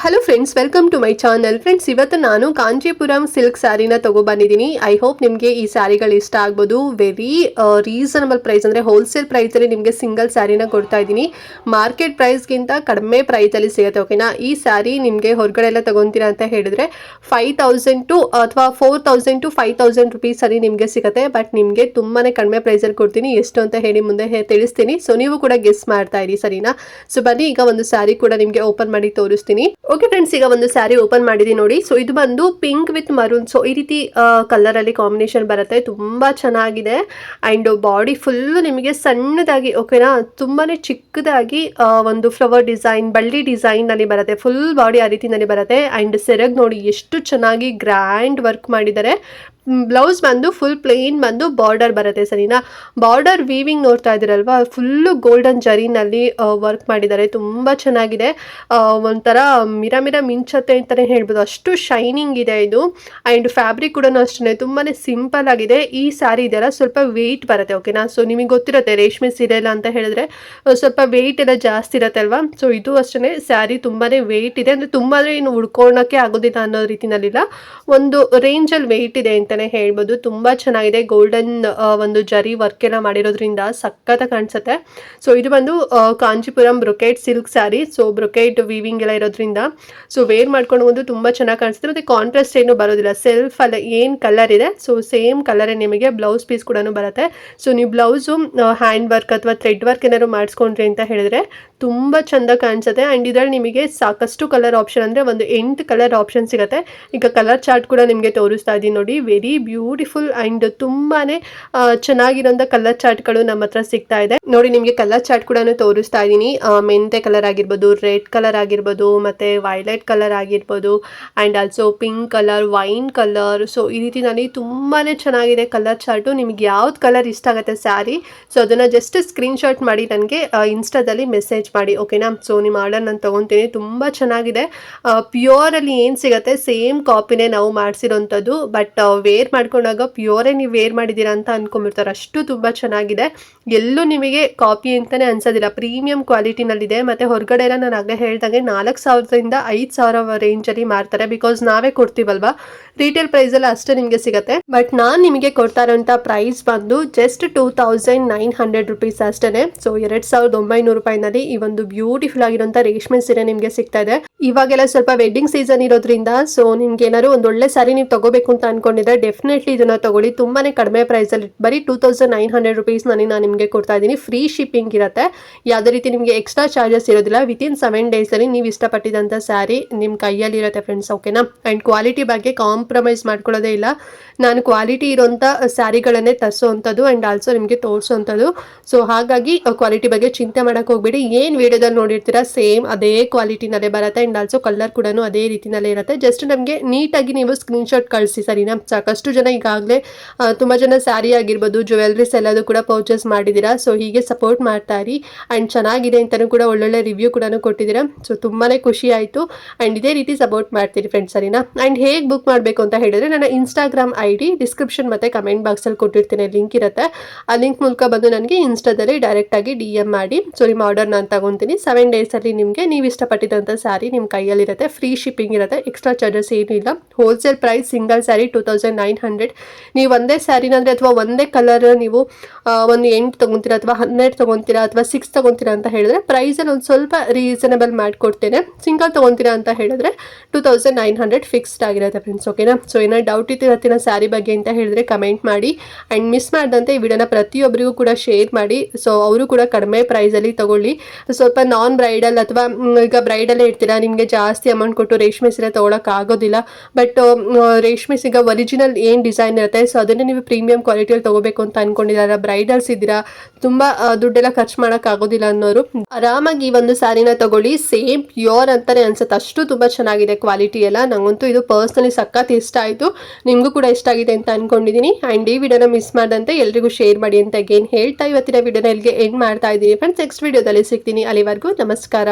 Hello friends, welcome to my channel. Friends, ಇವತ್ತು ನಾನು Kanchipuram silk ಸ್ಯಾರಿನ ತೊಗೊಬಂದಿದ್ದೀನಿ. ಐ ಹೋಪ್ ನಿಮಗೆ ಈ ಸ್ಯಾರಿಗಳು ಇಷ್ಟ ಆಗ್ಬೋದು. ವೆರಿ ರೀಸನಬಲ್ ಪ್ರೈಸ್, ಅಂದರೆ ಹೋಲ್ಸೇಲ್ ಪ್ರೈಸಲ್ಲಿ ನಿಮಗೆ ಸಿಂಗಲ್ ಸ್ಯಾರಿನ ಕೊಡ್ತಾ ಇದ್ದೀನಿ. ಮಾರ್ಕೆಟ್ ಪ್ರೈಸ್ಗಿಂತ ಕಡಿಮೆ ಪ್ರೈಸಲ್ಲಿ ಸಿಗುತ್ತೆ. ಓಕೆನಾ? ಈ ಸ್ಯಾರಿ ನಿಮಗೆ ಹೊರಗಡೆ ಎಲ್ಲ ತೊಗೊತೀರಾ ಅಂತ ಹೇಳಿದ್ರೆ 5,000 ಟು ಅಥವಾ 4,000 ಟು 5,000 ರುಪೀಸಲ್ಲಿ ನಿಮಗೆ ಸಿಗುತ್ತೆ. ಬಟ್ ನಿಮಗೆ ತುಂಬಾ ಕಡಿಮೆ ಪ್ರೈಸಲ್ಲಿ ಕೊಡ್ತೀನಿ. ಎಷ್ಟು ಅಂತ ಹೇಳಿ ಮುಂದೆ ತಿಳಿಸ್ತೀನಿ. ಸೊ ನೀವು ಕೂಡ ಗೆಸ್ ಮಾಡ್ತಾ ಇರಿ, ಸರಿನಾ? ಸೊ ಬನ್ನಿ, ಈಗ ಒಂದು ಸ್ಯಾರಿ ಕೂಡ ನಿಮಗೆ ಓಪನ್ ಮಾಡಿ ತೋರಿಸ್ತೀನಿ. ಓಕೆ ಫ್ರೆಂಡ್ಸ್, ಈಗ ಒಂದು ಸ್ಯಾರಿ ಓಪನ್ ಮಾಡಿದೀನಿ ನೋಡಿ. ಸೊ ಇದು ಬಂದು ಪಿಂಕ್ ವಿತ್ ಮರೂನ್. ಸೊ ಈ ರೀತಿ ಕಲರ್ ಅಲ್ಲಿ ಕಾಂಬಿನೇಷನ್ ಬರುತ್ತೆ. ತುಂಬಾ ಚೆನ್ನಾಗಿದೆ. ಅಂಡ್ ಬಾಡಿ ಫುಲ್ ನಿಮಗೆ ಸಣ್ಣದಾಗಿ, ಓಕೆನಾ, ತುಂಬಾನೇ ಚಿಕ್ಕದಾಗಿ ಒಂದು ಫ್ಲವರ್ ಡಿಸೈನ್, ಬಳ್ಳಿ ಡಿಸೈನ್ ನಲ್ಲಿ ಬರುತ್ತೆ. ಫುಲ್ ಬಾಡಿ ಆ ರೀತಿನಲ್ಲಿ ಬರುತ್ತೆ. ಅಂಡ್ ಸೆರಗ್ ನೋಡಿ ಎಷ್ಟು ಚೆನ್ನಾಗಿ ಗ್ರ್ಯಾಂಡ್ ವರ್ಕ್ ಮಾಡಿದ್ದಾರೆ. ಬ್ಲೌಸ್ ಬಂದು ಫುಲ್ ಪ್ಲೇನ್ ಬಂದು ಬಾರ್ಡರ್ ಬರುತ್ತೆ, ಸರಿನಾ? ಬಾರ್ಡರ್ ವೀವಿಂಗ್ ನೋಡ್ತಾ ಇದ್ದೀರಲ್ವಾ, ಫುಲ್ಲು ಗೋಲ್ಡನ್ ಜರಿನಲ್ಲಿ ವರ್ಕ್ ಮಾಡಿದ್ದಾರೆ. ತುಂಬ ಚೆನ್ನಾಗಿದೆ. ಒಂಥರ ಮಿರ ಮಿಂಚತ್ತೆ ಅಂತಲೇ ಹೇಳ್ಬೋದು, ಅಷ್ಟು ಶೈನಿಂಗ್ ಇದೆ ಇದು. ಆ್ಯಂಡ್ ಫ್ಯಾಬ್ರಿಕ್ ಕೂಡ ಅಷ್ಟೇ ತುಂಬಾ ಸಿಂಪಲ್ ಆಗಿದೆ. ಈ ಸ್ಯಾರಿ ಇದೆಯಲ್ಲ ಸ್ವಲ್ಪ ವೆಯ್ಟ್ ಬರುತ್ತೆ, ಓಕೆನಾ? ಸೊ ನಿಮಗೆ ಗೊತ್ತಿರುತ್ತೆ, ರೇಷ್ಮೆ ಸೀರೆ ಎಲ್ಲ ಅಂತ ಹೇಳಿದ್ರೆ ಸ್ವಲ್ಪ ವೆಯ್ಟ್ ಎಲ್ಲ ಜಾಸ್ತಿ ಇರುತ್ತೆ ಅಲ್ವಾ? ಸೊ ಇದು ಅಷ್ಟೇ, ಸ್ಯಾರಿ ತುಂಬಾ ವೆಯ್ಟ್ ಇದೆ. ಅಂದರೆ ತುಂಬ ಇನ್ನು ಉಡ್ಕೊಳ್ಳೋಕ್ಕೆ ಆಗೋದಿಲ್ಲ ಅನ್ನೋ ರೀತಿನಲ್ಲಿಲ್ಲ, ಒಂದು ರೇಂಜಲ್ಲಿ ವೆಯ್ಟ್ ಇದೆ ಅಂತ ಹೇಳ್ಬೋದು. ತುಂಬಾ ಚೆನ್ನಾಗಿದೆ. ಗೋಲ್ಡನ್ ಒಂದು ಜರಿ ವರ್ಕ್ ಎಲ್ಲ ಮಾಡಿರೋದ್ರಿಂದ ಸಖತ್ ಕಾಣಿಸುತ್ತೆ. ಸೊ ಇದು ಬಂದು Kanchipuram brocade silk sari. So brocade weaving ಎಲ್ಲ ಇರೋದ್ರಿಂದ ಸೊ ವೇರ್ ಮಾಡ್ಕೊಂಡು ಒಂದು ತುಂಬಾ ಚೆನ್ನಾಗಿ ಕಾಣಿಸುತ್ತೆ. ಮತ್ತೆ ಕಾಂಟ್ರಾಸ್ಟ್ ಏನು ಬರೋದಿಲ್ಲ. ಸೆಲ್ಫ್ ಅಲ್ಲ ಏನ್ ಕಲರ್ ಇದೆ, ಸೊ ಸೇಮ್ ಕಲರ್ ನಿಮಗೆ ಬ್ಲೌಸ್ ಪೀಸ್ ಕೂಡ ಬರುತ್ತೆ. ಸೊ ನೀವು ಬ್ಲೌಸು ಹ್ಯಾಂಡ್ ವರ್ಕ್ ಅಥವಾ ಥ್ರೆಡ್ ವರ್ಕ್ ಏನಾದ್ರು ಮಾಡಿಸ್ಕೊಂಡ್ರಿ ಅಂತ ಹೇಳಿದ್ರೆ ತುಂಬಾ ಚಂದ ಕಾಣಿಸುತ್ತೆ. ಅಂಡ್ ಇದರಲ್ಲಿ ನಿಮಗೆ ಸಾಕಷ್ಟು ಕಲರ್ ಆಪ್ಷನ್, ಅಂದ್ರೆ ಒಂದು 8 ಕಲರ್ ಆಪ್ಷನ್ ಸಿಗುತ್ತೆ. ಈಗ ಕಲರ್ ಚಾರ್ಟ್ ಕೂಡ ನಿಮಗೆ ತೋರಿಸ್ತಾ ಇದ್ದೀನಿ ನೋಡಿ. ವೆರಿ ಬ್ಯೂಟಿಫುಲ್ ಅಂಡ್ ತುಂಬಾನೇ ಚೆನ್ನಾಗಿರೋಂಥ ಕಲರ್ ಚಾರ್ಟ್ಗಳು ನಮ್ಮ ಹತ್ರ ಸಿಗ್ತಾ ಇದೆ ನೋಡಿ. ನಿಮಗೆ ಕಲರ್ ಚಾರ್ಟ್ ಕೂಡ ತೋರಿಸ್ತಾ ಇದ್ದೀನಿ. ಮೆಂತೆ ಕಲರ್ ಆಗಿರ್ಬೋದು, ರೆಡ್ ಕಲರ್ ಆಗಿರ್ಬೋದು, ಮತ್ತೆ ವೈಲೆಟ್ ಕಲರ್ ಆಗಿರ್ಬೋದು, and also pink colour, wine colour. So ಈ ರೀತಿನಲ್ಲಿ ತುಂಬಾನೇ ಚೆನ್ನಾಗಿದೆ ಕಲರ್ ಚಾರ್ಟು. ನಿಮ್ಗೆ ಯಾವ್ದು ಕಲರ್ ಇಷ್ಟ ಆಗುತ್ತೆ ಸ್ಯಾರಿ, ಸೊ ಅದನ್ನ ಜಸ್ಟ್ ಸ್ಕ್ರೀನ್ ಶಾಟ್ ಮಾಡಿ ನನಗೆ ಇನ್ಸ್ಟಾದಲ್ಲಿ ಮೆಸೇಜ್ ಮಾಡಿ, ಓಕೆನಾ? ಸೊ ನಿಮ್ಮ ಆರ್ಡರ್ ನಾನು ತಗೊತೀನಿ. ತುಂಬಾ ಚೆನ್ನಾಗಿದೆ. ಪ್ಯೂರ್ ಅಲ್ಲಿ ಏನ್ ಸಿಗುತ್ತೆ ಸೇಮ್ ಕಾಪಿನೇ ನಾವು ಮಾಡಿಸಿರೋಂಥದ್ದು. ಬಟ್ ವೇರ್ ಮಾಡ್ಕೊಂಡಾಗ ಪ್ಯೂರೇ ನೀವು ವೇರ್ ಮಾಡಿದ್ದೀರಾ ಅಂತ ಅನ್ಕೊಂಡ್ಬಿಡ್ತಾರೆ, ಅಷ್ಟು ತುಂಬ ಚೆನ್ನಾಗಿದೆ. ಎಲ್ಲೂ ನಿಮಗೆ ಕಾಪಿ ಅಂತಲೇ ಅನ್ಸೋದಿಲ್ಲ. ಪ್ರೀಮಿಯಂ ಕ್ವಾಲಿಟಿನಲ್ಲಿದೆ. ಮತ್ತು ಹೊರಗಡೆ ಎಲ್ಲ ನಾನು ಆಗಲೇ ಹೇಳ್ದಂಗೆ 4,000ದಿಂದ 5,000 ರೇಂಜಲ್ಲಿ ಮಾರ್ತಾರೆ. ಬಿಕಾಸ್ ನಾವೇ ಕೊಡ್ತೀವಲ್ವಾ, ರಿಟೇಲ್ ಪ್ರೈಸಲ್ಲಿ ಅಷ್ಟೇ ನಿಮಗೆ ಸಿಗುತ್ತೆ. ಬಟ್ ನಾನು ನಿಮಗೆ ಕೊಡ್ತಾ ಇರೋಂಥ ಪ್ರೈಸ್ ಬಂದು ಜಸ್ಟ್ 2,900 ರುಪೀಸ್ ಅಷ್ಟೇ. ಸೊ 2,900 ರೂಪಾಯಿನಲ್ಲಿ ಈ ಒಂದು ಬ್ಯೂಟಿಫುಲ್ ಆಗಿರೋಂಥ ರೇಷ್ಮೆ ಸೀರೆ ನಿಮಗೆ ಸಿಗ್ತಾ ಇದೆ. ಇವಾಗೆಲ್ಲ ಸ್ವಲ್ಪ ವೆಡ್ಡಿಂಗ್ ಸೀಸನ್ ಇರೋದ್ರಿಂದ ಸೊ ನಿಮ್ಗೆ ಏನಾದ್ರು ಒಂದು ಒಳ್ಳೆ ಸ್ಯಾರಿ ನೀವು ತಗೋಬೇಕು ಅಂತ ಅನ್ಕೊಂಡಿದ್ರೆ ಡೆಫಿನೆಟ್ಲಿ ಇದನ್ನ ತಗೊಳ್ಳಿ. ತುಂಬಾನೇ ಕಡಿಮೆ ಪ್ರೈಸಲ್ಲಿ, ಬರೀ 2,900 ರುಪೀಸ್ ನಾನು ನಿಮಗೆ ಕೊಡ್ತಾ ಇದ್ದೀನಿ. ಫ್ರೀ ಶಿಪ್ಪಿಂಗ್ ಇರುತ್ತೆ. ಯಾವುದೇ ರೀತಿ ನಿಮಗೆ ಎಕ್ಸ್ಟ್ರಾ ಚಾರ್ಜಸ್ ಇರೋದಿಲ್ಲ. ವಿತಿನ್ 7 ಡೇಸಲ್ಲಿ ನೀವು ಇಷ್ಟಪಟ್ಟಿದಂಥ ಸ್ಯಾರಿ ನಿಮ್ಮ ಕೈಯಲ್ಲಿ ಇರುತ್ತೆ ಫ್ರೆಂಡ್ಸ್, ಓಕೆನಾ? ಆ್ಯಂಡ್ ಕ್ವಾಲಿಟಿ ಬಗ್ಗೆ ಕಾಂಪ್ರಮೈಸ್ ಮಾಡ್ಕೊಳ್ಳೋದೇ ಇಲ್ಲ. ನಾನು ಕ್ವಾಲಿಟಿ ಇರೋಂಥ ಸ್ಯಾರಿಗಳನ್ನೇ ತರಿಸೋವಂಥದ್ದು ಆ್ಯಂಡ್ ಆಲ್ಸೋ ನಿಮಗೆ ತೋರಿಸೋವಂಥದ್ದು. ಸೊ ಹಾಗಾಗಿ ಕ್ವಾಲಿಟಿ ಬಗ್ಗೆ ಚಿಂತೆ ಮಾಡೋಕ್ಕೆ ಹೋಗ್ಬೇಡಿ. ಏನು ವಿಡಿಯೋದಲ್ಲಿ ನೋಡಿರ್ತೀರಾ ಸೇಮ್ ಅದೇ ಕ್ವಾಲಿಟಿನಲ್ಲೇ ಬರುತ್ತೆ. ಆ್ಯಂಡ್ ಆಲ್ಸೋ ಕಲರ್ ಕೂಡ ಅದೇ ರೀತಿನಲ್ಲೇ ಇರುತ್ತೆ. ಜಸ್ಟ್ ನಮಗೆ ನೀಟಾಗಿ ನೀವು ಸ್ಕ್ರೀನ್ಶಾಟ್ ಕಳಿಸಿ, ಸರಿನಾ? ಸಾಕಷ್ಟು ಜನ ಈಗಾಗಲೇ ತುಂಬ ಜನ ಸ್ಯಾರಿ ಆಗಿರ್ಬೋದು, ಜ್ಯುವೆಲ್ರೀಸ್ ಎಲ್ಲದೂ ಕೂಡ ಪರ್ಚೇಸ್ ಮಾಡಿದ್ದೀರಾ. ಸೊ ಹೀಗೆ ಸಪೋರ್ಟ್ ಮಾಡ್ತಾ ಇರಿ. ಆ್ಯಂಡ್ ಚೆನ್ನಾಗಿದೆ ಅಂತಲೂ ಕೂಡ ಒಳ್ಳೊಳ್ಳೆ ರಿವ್ಯೂ ಕೂಡ ಕೊಟ್ಟಿದ್ದೀರಾ. ಸೊ ತುಂಬಾ ಖುಷಿ ಆಯಿತು. ಆ್ಯಂಡ್ ಇದೇ ರೀತಿ ಸಪೋರ್ಟ್ ಮಾಡ್ತೀರಿ ಫ್ರೆಂಡ್ಸ್, ಸರಿನಾ? ಆ್ಯಂಡ್ ಹೇಗೆ ಬುಕ್ ಮಾಡಬೇಕು ಅಂತ ಹೇಳಿದ್ರೆ ನನ್ನ ಇನ್ಸ್ಟಾಗ್ರಾಮ್ ID ಡಿಸ್ಕ್ರಿಪ್ಷನ್ ಮತ್ತು ಕಮೆಂಟ್ ಬಾಕ್ಸಲ್ಲಿ ಕೊಟ್ಟಿರ್ತೀನಿ, ಲಿಂಕ್ ಇರುತ್ತೆ. ಆ ಲಿಂಕ್ ಮೂಲಕ ಬಂದು ನನಗೆ ಇನ್ಸ್ಟಾದಲ್ಲಿ ಡೈರೆಕ್ಟಾಗಿ DM ಮಾಡಿ. ಸೊ ನಿಮ್ಮ ಆರ್ಡರ್ ನಾನು ತಗೊತೀನಿ. 7 ಡೇಸಲ್ಲಿ ನಿಮಗೆ ನೀವು ಇಷ್ಟಪಟ್ಟಿದ್ದಂಥ ಸ್ಯಾರಿ ನಿಮ್ಮ ಕೈಯಲ್ಲಿರುತ್ತೆ. ಫ್ರೀ ಶಿಪ್ಪಿಂಗ್ ಇರುತ್ತೆ. ಎಕ್ಸ್ಟ್ರಾ ಚಾರ್ಜಸ್ ಏನೂ ಇಲ್ಲ. Wholesale price single sari 2,900. ನೀವು ಒಂದೇ ಸ್ಯಾರಿನ ಅಂದರೆ ಅಥವಾ ಒಂದೇ ಕಲರ್ ನೀವು ಒಂದು 8 ತೊಗೊತೀರಾ ಅಥವಾ 12 ತೊಗೊತೀರಾ ಅಥವಾ 6 ತೊಗೊತೀರಾ ಅಂತ ಹೇಳಿದ್ರೆ ಪ್ರೈಸಲ್ಲಿ ಒಂದು ಸ್ವಲ್ಪ ರೀಸನಬಲ್ ಮಾಡಿಕೊಡ್ತೇನೆ. ಸಿಂಗಲ್ ತೊಗೊತೀರಾ ಅಂತ ಹೇಳಿದ್ರೆ 2,900 ಫಿಕ್ಸ್ಡ್ ಆಗಿರುತ್ತೆ ಫ್ರೆಂಡ್ಸ್, ಓಕೆನಾ? ಸೊ ಏನಾದ್ರು ಡೌಟ್ ಇರ್ತೀರ ಸ್ಯಾರಿ ಬಗ್ಗೆ ಅಂತ ಹೇಳಿದ್ರೆ ಕಮೆಂಟ್ ಮಾಡಿ. ಆ್ಯಂಡ್ ಮಿಸ್ ಮಾಡಿದಂತೆ ಈ ವಿಡಿಯೋನ ಪ್ರತಿಯೊಬ್ಬರಿಗೂ ಕೂಡ ಶೇರ್ ಮಾಡಿ. ಸೊ ಅವರು ಕೂಡ ಕಡಿಮೆ ಪ್ರೈಸಲ್ಲಿ ತಗೊಳ್ಳಿ. ಸ್ವಲ್ಪ ನಾನ್ ಬ್ರೈಡಲ್ ಅಥವಾ ಈಗ ಬ್ರೈಡಲ್ಲೇ ಇರ್ತೀರಾ, ನಿಮಗೆ ಜಾಸ್ತಿ ಅಮೌಂಟ್ ಕೊಟ್ಟು ರೇಷ್ಮೆ ಸೀರೆ ತೊಗೊಳಕ್ಕೆ ಆಗೋದಿಲ್ಲ. ಬಟ್ ರೇಷ್ಮೆ ಸೀರೆ ಒರಿಜಿನಲ್ ಏನು ಡಿಸೈನ್ ಇರುತ್ತೆ ಸೊ ಅದನ್ನೇ ನೀವು ಪ್ರೀಮಿಯಂ ಕ್ವಾಲಿಟಿಯಲ್ಲಿ ತೊಗೋಬೇಕು ಅಂತ ಅನ್ಕೊಂಡಿದ್ದಾರೆ, ಬ್ರೈಡಲ್ಸ್ ಇದ್ದೀರಾ, ತುಂಬ ದುಡ್ಡೆಲ್ಲ ಖರ್ಚು ಮಾಡೋಕ್ಕಾಗೋದಿಲ್ಲ ಅನ್ನೋರು ಆರಾಮಾಗಿ ಈ ಒಂದು ಸ್ಯಾರಿನ ತಗೊಳ್ಳಿ. ಸೇಮ್ ಪ್ಯೂರ್ ಅಂತಾನೆ ಅನ್ಸುತ್ತೆ, ಅಷ್ಟು ತುಂಬ ಚೆನ್ನಾಗಿದೆ ಕ್ವಾಲಿಟಿ ಎಲ್ಲ. ನಂಗಂತೂ ಇದು ಪರ್ಸ್ನಲಿ ಸಖತ್ ಇಷ್ಟ ಆಯಿತು. ನಿಮಗೂ ಕೂಡ ಇಷ್ಟ ಆಗಿದೆ ಅಂತ ಅನ್ಕೊಂಡಿದ್ದೀನಿ. ಆ್ಯಂಡ್ ಈ ವಿಡಿಯೋನ ಮಿಸ್ ಮಾಡದಂತೆ ಎಲ್ರಿಗೂ ಶೇರ್ ಮಾಡಿ ಅಂತ ಹೇಳ್ತಾ ಇವತ್ತಿನ ವಿಡಿಯೋನ ಇಲ್ಲಿಗೆ ಎಂಡ್ ಮಾಡ್ತಾ ಇದ್ದೀನಿ ಫ್ರೆಂಡ್ಸ್. ನೆಕ್ಸ್ಟ್ ವಿಡಿಯೋದಲ್ಲಿ ಸಿಗ್ತೀನಿ. ಅಲ್ಲಿವರೆಗೂ ನಮಸ್ಕಾರ.